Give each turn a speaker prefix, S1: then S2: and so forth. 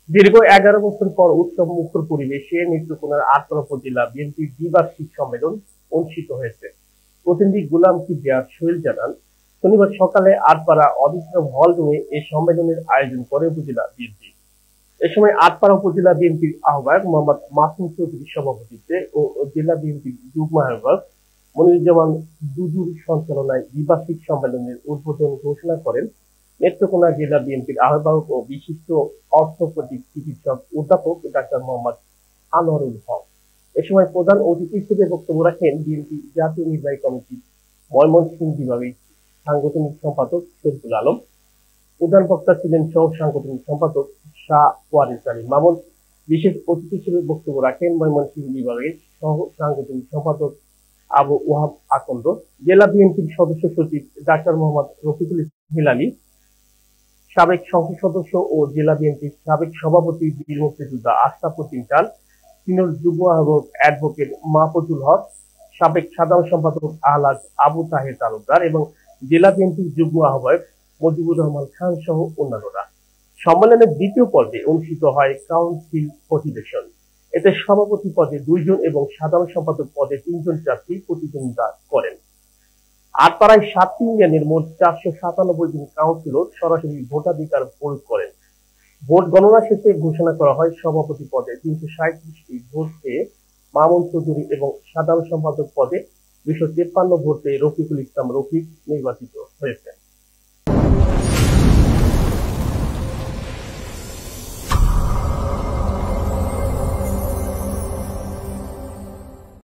S1: দীর্ঘ 11 বছর পর উৎসব মুখর পরিবেশে নেত্রকোনার আটপাড়া উপজেলা বিএনপির দ্বিবার্ষিক সম্মেলন অনুষ্ঠিত হয়েছে। প্রতিনিধি গোলাম কিবরিয়া সোহেল জানান, শনিবার সকালে আটপাড়া অডিটোরিয়াম হল রুমে এ সম্মেলনের আয়োজন করে উপজেলা বিএনপি। এ সময় আটপাড়া উপজেলা বিএনপির আহ্বায়ক মোহাম্মদ মাসুম চৌধুরীর সভাপতিত্বে ও জেলা বিএনপির যুগ্ম আহ্বায়ক মনিরুজ্জামান দুজুর সঞ্চালনায় দ্বিবার্ষিক সম্মেলনের উদ্বোধন ঘোষণা করেন নেত্রকোনা জেলা বিএনপির আহ্বায়ক ও বিশিষ্ট অর্থোপেডিক চিকিৎসক অধ্যাপক ডাক্তার মোহাম্মদ আনোয়ারুল হক। এ সময় প্রধান অতিথি হিসেবে বক্তব্য রাখেন বিএনপি জাতীয় নির্বাহী কমিটির ময়মনসিংহ বিভাগের সাংগঠনিক সম্পাদক শরীফুল আলম। প্রধান বক্তা ছিলেন সহ সাংগঠনিক সম্পাদক শাহ ওয়ারিস আলী মামুন। বিশেষ অতিথি হিসেবে বক্তব্য রাখেন ময়মনসিংহ বিভাগের সহ সাংগঠনিক সম্পাদক আবু ওয়াহাব আকন্দ, জেলা বিএনপির সদস্য সচিব ডাক্তার মোহাম্মদ রফিকুল ইসলাম হিলালি, সাবেক সংসদ সদস্য ও জেলা বিএনপির সাবেক সভাপতি বীর মুক্তিযোদ্ধা আশরাফ উদ্দিন খান, সিনিয়র যুগ্ম আহ্বায়ক অ্যাডভোকেট মাহফুজুল হক, সাবেক সাধারণ সম্পাদক আহলাদ আবু তাহের তালুকদার এবং জেলা বিএনপির যুগ্ম আহ্বায়ক মুজিবুর রহমান খান সহ অন্যান্যরা। সম্মেলনের দ্বিতীয় পর্বে অনুষ্ঠিত হয় কাউন্সিল অধিবেশন। এতে সভাপতি পদে 2 জন এবং সাধারণ সম্পাদক পদে 3 জন প্রার্থী প্রতিদ্বন্দ্বিতা করেন। আটপাড়ায় 7টি ইউনিয়নের মোট 497 জন কাউন্সিলর সরাসরি ভোটাধিকার প্রয়োগ করেন। ভোট গণনা শেষে ঘোষণা করা হয় সভাপতি পদে 337টি ভোট পেয়ে মামুন চৌধুরী এবং সাধারণ সম্পাদক পদে 253 ভোট পেয়ে রফিকুল ইসলাম রফিক নির্বাচিত হয়েছেন।